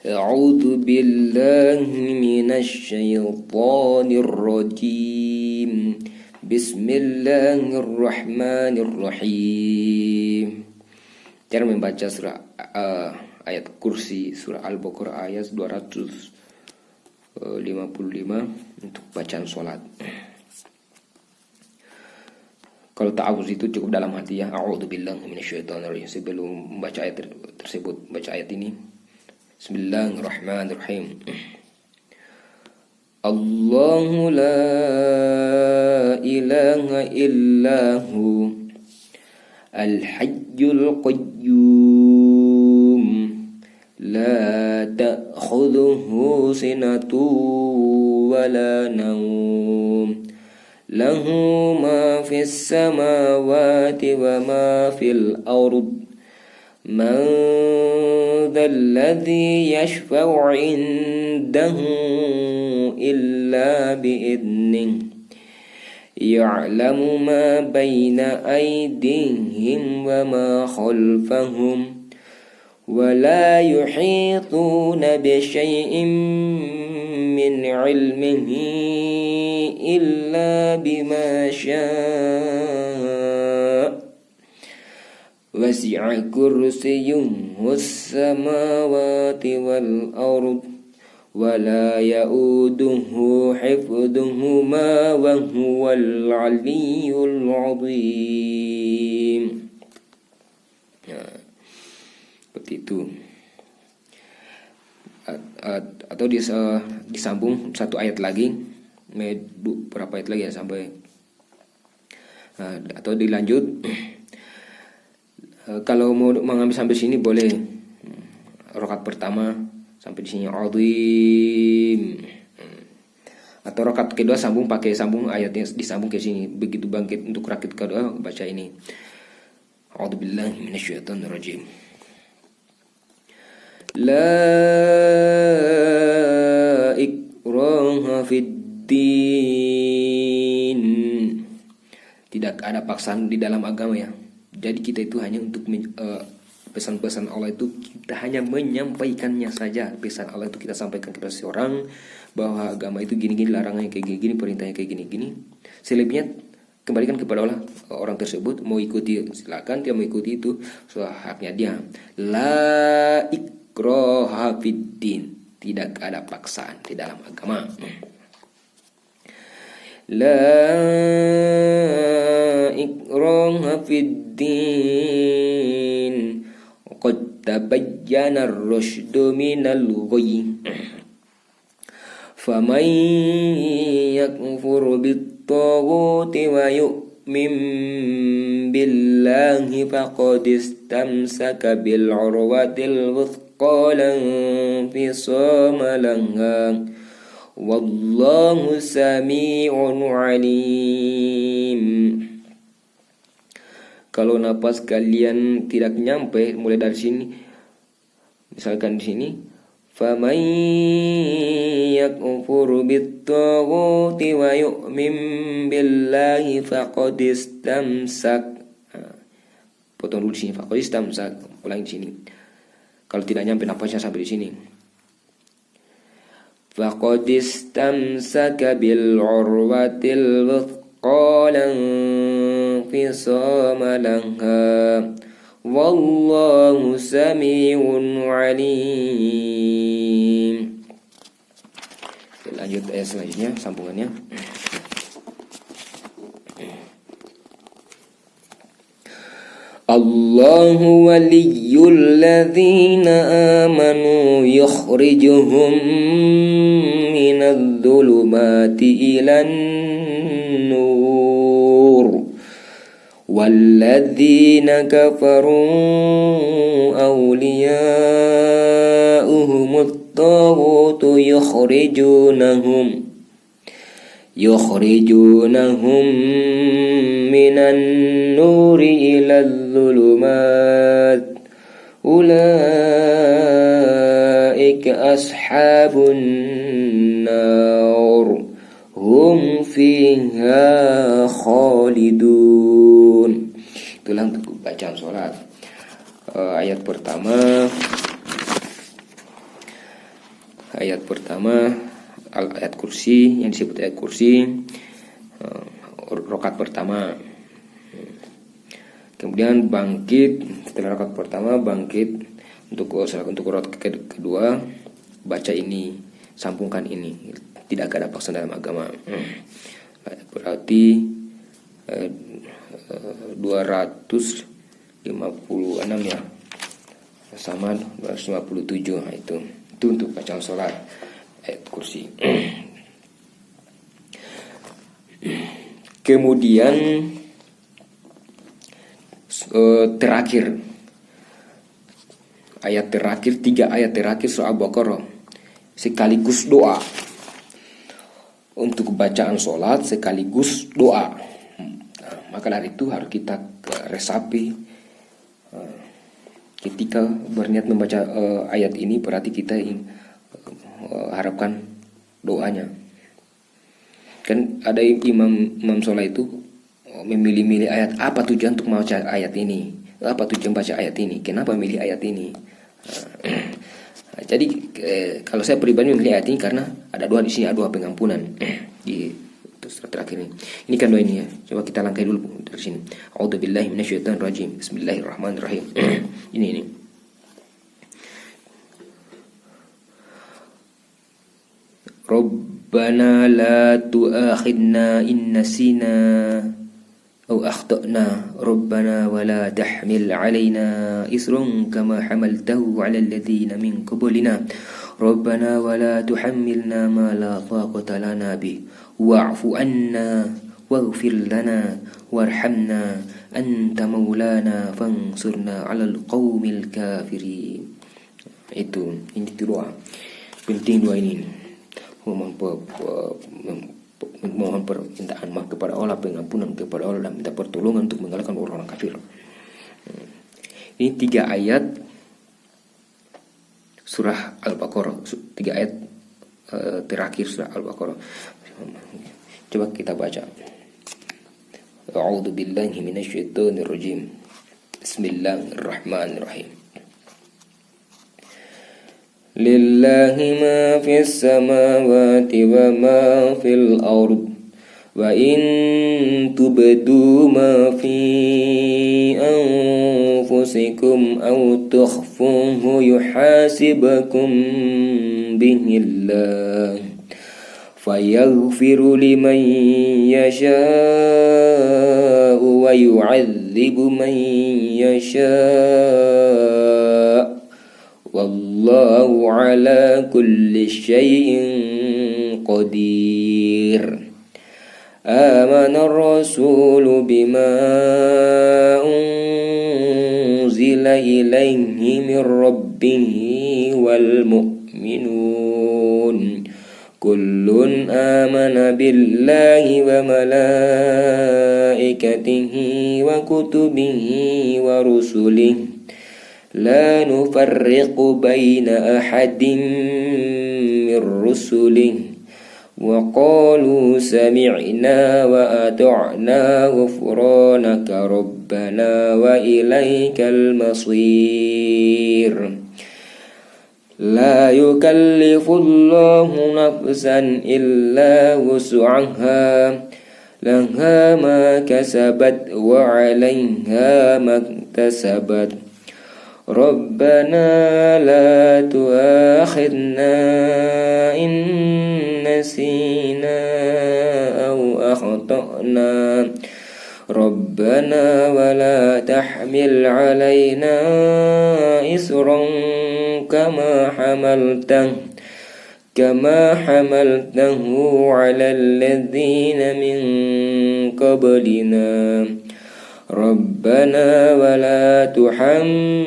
A'udzu billahi minasy syaithanir rajim. Bismillahirrahmanirrahim. Cara membaca surah ayat kursi surah Al-Baqarah ayat 255 untuk bacaan sholat. Kalau ta'awuz itu cukup dalam hati ya. A'udzubillahi minasyaitonirrajim. Sebelum membaca ayat tersebut, baca ayat ini. Bismillahirrahmanirrahim. Allahu la ilaha illahu al-hayyul qayyum la ta'khudhuhu sinatun wa la nawm lahu ma fis samawati wa ma fil ard man dzalladzi yashfa'u 'indahu illa bi'idnihi ya'lamu ma baina aydihim wa ma khalfahum wa la yuhituna bi syai'in min 'ilmihi illa bima syaa' wasi'a kursiyyuhu as-samawati wal ard wa la ya'uduhu hifdhuhuma wa huwal 'aliyyul 'azim. Seperti itu. Atau disambung satu ayat lagi, berapa ayat lagi ya sampai, atau dilanjut. Kalau mau mengambil sampai sini boleh rakaat pertama sampai di sini azim, atau rakaat kedua sambung ayatnya disambung ke sini, begitu bangkit untuk rakaat kedua baca ini. A'udzubillahi minasyaitonirrajim. La ikraha fiddin. Tidak ada paksaan di dalam agama ya. Jadi kita itu hanya untuk pesan-pesan Allah itu kita hanya menyampaikannya saja. Pesan Allah itu kita sampaikan kepada seorang bahwa agama itu gini-gini, larangannya kayak gini-gini, perintahnya kayak gini-gini. Selebihnya kembalikan kepada Allah. Orang tersebut mau ikuti silakan, dia mau ikuti itu haknya dia. La ikraha fiddin. Tidak ada paksaan di dalam agama. La ikraha fiddin qad tabayyana ar-rusydu minal ghayy faman yakfur bit-taghuti wa yu'min billahi faqad istamsaka bil 'urwatil wuthqa lan fisama laha wallahu sami'un 'alim. Kalau napas kalian tidak nyampe mulai dari sini, misalkan di sini, faman yakfur bit-taghuti wa yu'min billahi faqad istamsak. Potong dulu di sini, faqad istamsak. Ulangi di sini. Kalau tidak nyampe napasnya sampai di sini. Faqad istamsaka bil 'urwatil wuthqa lan fisama laha wallahu sami'un 'alim. Lanjut ayat selanjutnya, sambungannya. Allahu waliyyul ladzina amanu yukhrijuhum minadh dhulumati ilan nur walladzina kafaru awliya'uhumut taghutu yukhrijunahum minan nuri ilal dhulumat ulaika ashabun nar hum fiha khalidun. Itulah untuk bacaan sholat. Ayat pertama Ayat pertama ayat kursi, yang disebut ayat kursi, rakaat pertama. Kemudian bangkit setelah rakaat pertama, bangkit untuk rakaat kedua, baca ini, sambungkan ini. Tidak ada paksaan dalam agama. Berarti 256 ya, sama 257. Nah, itu untuk bacaan sholat ayat kursi. Kemudian terakhir, ayat terakhir, 3 ayat terakhir surah Al-Baqarah sekaligus doa. Untuk bacaan sholat sekaligus doa. Maka dari itu harus kita resapi. Ketika berniat membaca ayat ini, berarti kita harapkan doanya. Kan ada imam sholat itu memilih-milih ayat. Apa tujuan untuk membaca ayat ini? Apa tujuan baca ayat ini? Kenapa milih ayat ini? Jadi kalau saya pribadi memilih ayat ini karena ada doa di sini, ada doa pengampunan di terakhir ini. Ini kan doa ini ya. Coba kita langkai dulu dari sini. A'udzubillahi minasyaitonirrajim. Bismillahirrahmanirrahim. Ini. Rabbana la tu'akhidna in nasina أو أخطأنا ربنا ولا تحمل علينا إصرا كما حملته على الذين من قبلنا ربنا ولا تحملنا ما لا طاقة لنا به واعف عنا واغفر لنا وارحمنا أنت مولانا فانصرنا على القوم الكافرين. Itu ini doa penting, doa ini memohon permintaan maaf kepada Allah, pengampunan kepada Allah, dan minta pertolongan untuk mengalahkan orang-orang kafir. Ini 3 ayat surah Al-Baqarah, 3 ayat terakhir surah Al-Baqarah. Coba kita baca. A'udzu billahi minasyaitonir rajim. Bismillahirrahmanirrahim. Lillahi ma fis samawati wa ma fil ard wa in tubdu ma fi anfusikum aw tukhfuhu yuhasibukum bihi Allah fayaghfiru liman yasha'u wa yu'adzibu man yasha'u wallahu ala kulli syai'in qadir. Amana ar-rasulu bima unzila ilaihi min rabbih wal mu'minun kullun amana billahi wa malaikatihi wa kutubihi wa rusulihi la nufarriqu baina ahadin min rusulihi wa qalu sami'na wa ata'na ghufranaka rabbana wa ilaikal masir. La yukallifullahu nafsan illa wus'aha laha ma kasabat wa 'alayha maktasabat. Rabbana la tu'akhidna in nasina aw akhtana Rabbana wa la tahmil alaina isran kama hamaltahu ala alladhina min qablina Rabbana wa la tuhammilna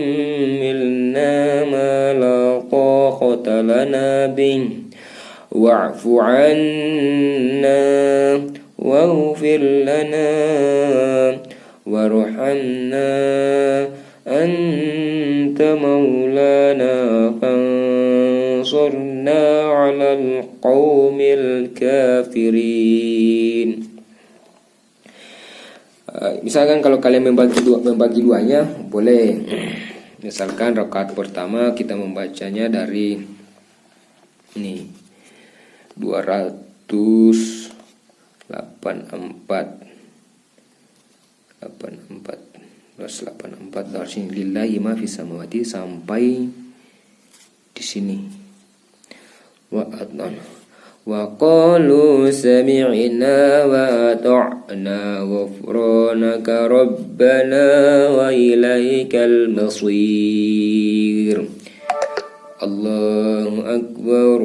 ma la taqata lana bih wa'fu 'anna waghfir lana warhamna anta maulana fansurna 'alal qaumil kafirin. Misalkan kalau kalian membagi duanya boleh. Misalkan rakaat pertama kita membacanya dari Ini 284 dari sini lillahi ma fis samawati sampai di sini. Wa qalu sami'na wa ata'na ghufranaka rabbana wa ilaikal masir. Allahu akbar.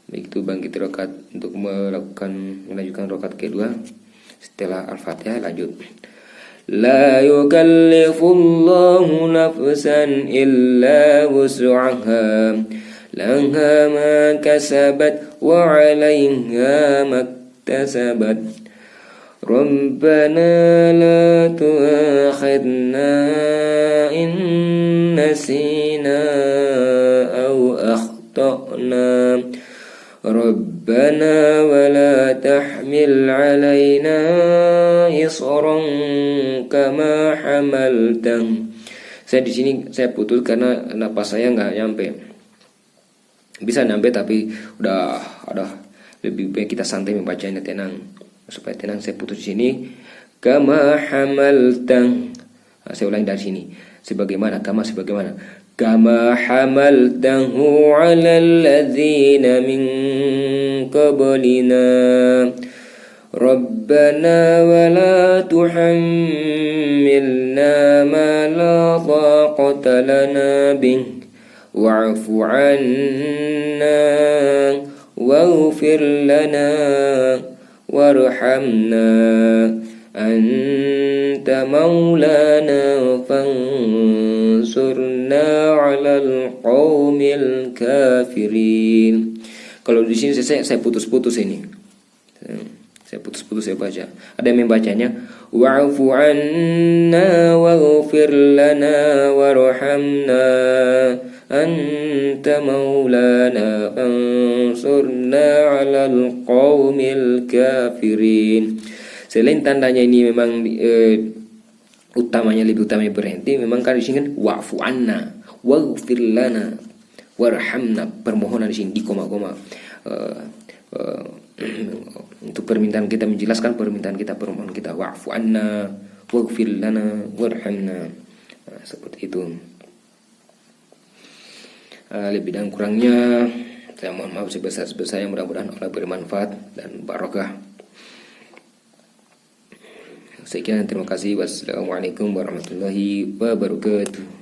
Baik, itu bangkit rakaat untuk melanjutkan rakaat kedua setelah Al-Fatihah. Lanjut. La yukallifullahu nafsan illa wus'aha laha ma kasabat wa 'alayha maktasabat. Rabbana la tu'akhidna in nasina aw akhtana. Rabbana wa la tahmil 'alaina isran kama hamaltah. Saya di sini saya putus karena napas saya nggak nyampe. Bisa nyampe tapi udah lebih baik kita santai membacanya, tenang supaya tenang. Saya putus di sini. Kama hamaltah. Saya ulangi dari sini. Sebagaimana kama hamaltahu 'alal ladzina min qablina. Rabbana wa la tuhammilna ma la taqata lana bih wa'fu 'anna waghfir lana warhamna anta maulana fansurna 'alal qaumil kafirin. Kalau di sini saya putus-putus ini. Saya putus-putus saya baca. Ada yang membacanya wa'fu 'anna waghfir lana warhamna anta maulana fansurna 'alal qaumil kafirin. Selain tandanya ini memang lebih utamanya berhenti, memang kan di sini kan wa'fu 'anna waghfir lana warhamna, permohonan di sini di koma-koma. Untuk permintaan kita, menjelaskan permintaan kita, permohonan kita, wa'fu anna waghfir lana warhamna. Seperti itu. Lebih dan kurangnya saya mohon maaf sebesar-besarnya, mudah-mudahan Allah bermanfaat dan barokah. Sekian, terima kasih. Wassalamualaikum warahmatullahi wabarakatuh.